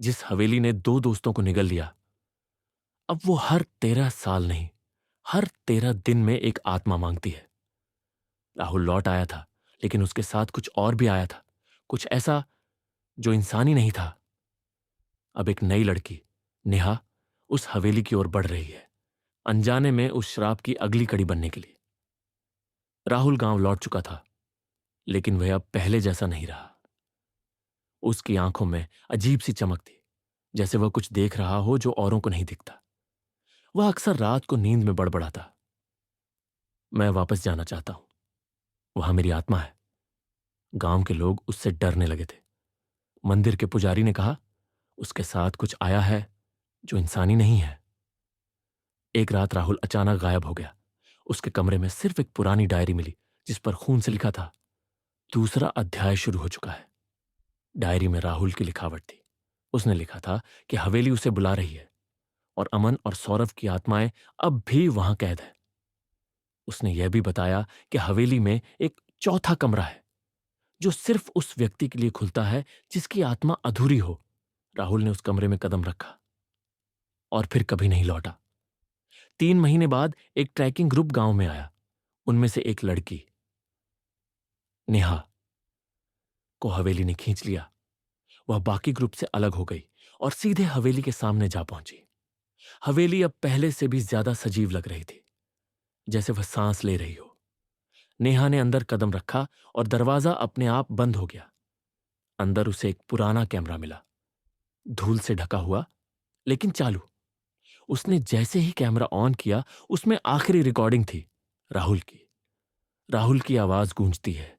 जिस हवेली ने दो दोस्तों को निगल लिया, अब वो हर 13 साल नहीं, हर 13 दिन में एक आत्मा मांगती है। राहुल लौट आया था, लेकिन उसके साथ कुछ और भी आया था, कुछ ऐसा जो इंसानी नहीं था। अब एक नई लड़की, नेहा, उस हवेली की ओर बढ़ रही है, अनजाने में उस शराब की अगली कड़ी बनने के लिए। राहुल गांव लौट चुका था, लेकिन वह अब पहले जैसा नहीं रहा। उसकी आंखों में अजीब सी चमक थी, जैसे वह कुछ देख रहा हो जो औरों को नहीं दिखता। वह अक्सर रात को नींद में बड़बड़ाता, मैं वापस जाना चाहता हूं, वहां मेरी आत्मा है। गांव के लोग उससे डरने लगे थे। मंदिर के पुजारी ने कहा, उसके साथ कुछ आया है जो इंसानी नहीं है। एक रात राहुल अचानक गायब हो गया। उसके कमरे में सिर्फ एक पुरानी डायरी मिली, जिस पर खून से लिखा था, दूसरा अध्याय शुरू हो चुका है। डायरी में राहुल की लिखावट थी। उसने लिखा था कि हवेली उसे बुला रही है और अमन और सौरभ की आत्माएं अब भी वहां कैद है। उसने यह भी बताया कि हवेली में एक चौथा कमरा है, जो सिर्फ उस व्यक्ति के लिए खुलता है जिसकी आत्मा अधूरी हो। राहुल ने उस कमरे में कदम रखा और फिर कभी नहीं लौटा। 3 महीने बाद एक ट्रैकिंग ग्रुप गांव में आया। उनमें से एक लड़की, नेहा, को हवेली ने खींच लिया। वह बाकी ग्रुप से अलग हो गई और सीधे हवेली के सामने जा पहुंची। हवेली अब पहले से भी ज्यादा सजीव लग रही थी, जैसे वह सांस ले रही हो। नेहा ने अंदर कदम रखा और दरवाजा अपने आप बंद हो गया। अंदर उसे एक पुराना कैमरा मिला, धूल से ढका हुआ लेकिन चालू। उसने जैसे ही कैमरा ऑन किया, उसमें आखिरी रिकॉर्डिंग थी, राहुल की। राहुल की आवाज गूंजती है,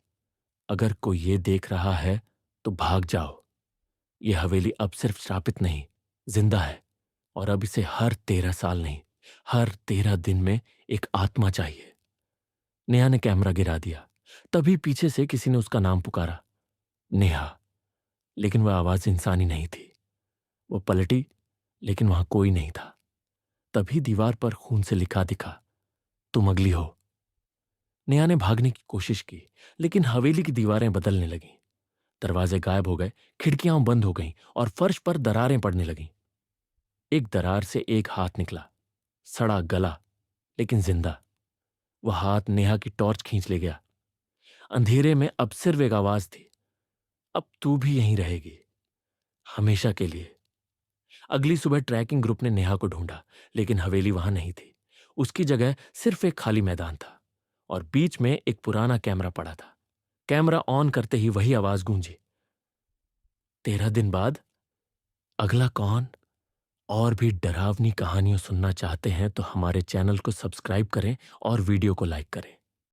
अगर कोई ये देख रहा है तो भाग जाओ। यह हवेली अब सिर्फ श्रापित नहीं, जिंदा है। और अब इसे हर 13 साल नहीं, हर 13 दिन में एक आत्मा चाहिए। नेहा ने कैमरा गिरा दिया। तभी पीछे से किसी ने उसका नाम पुकारा, नेहा। लेकिन वह आवाज इंसानी नहीं थी। वो पलटी, लेकिन वहां कोई नहीं था। तभी दीवार पर खून से लिखा दिखा, तुम अगली हो। नेहा ने भागने की कोशिश की, लेकिन हवेली की दीवारें बदलने लगीं। दरवाजे गायब हो गए, खिड़कियां बंद हो गईं और फर्श पर दरारें पड़ने लगीं। एक दरार से एक हाथ निकला, सड़ा गला लेकिन जिंदा। वह हाथ नेहा की टॉर्च खींच ले गया। अंधेरे में अब सिर्फ एक आवाज थी, अब तू भी यहीं रहेगी, हमेशा के लिए। अगली सुबह ट्रैकिंग ग्रुप ने नेहा को ढूंढा, लेकिन हवेली वहां नहीं थी। उसकी जगह सिर्फ एक खाली मैदान था और बीच में एक पुराना कैमरा पड़ा था। कैमरा ऑन करते ही वही आवाज गूंजी, 13 दिन बाद। अगला कौन? और भी डरावनी कहानियां सुनना चाहते हैं तो हमारे चैनल को सब्सक्राइब करें और वीडियो को लाइक करें।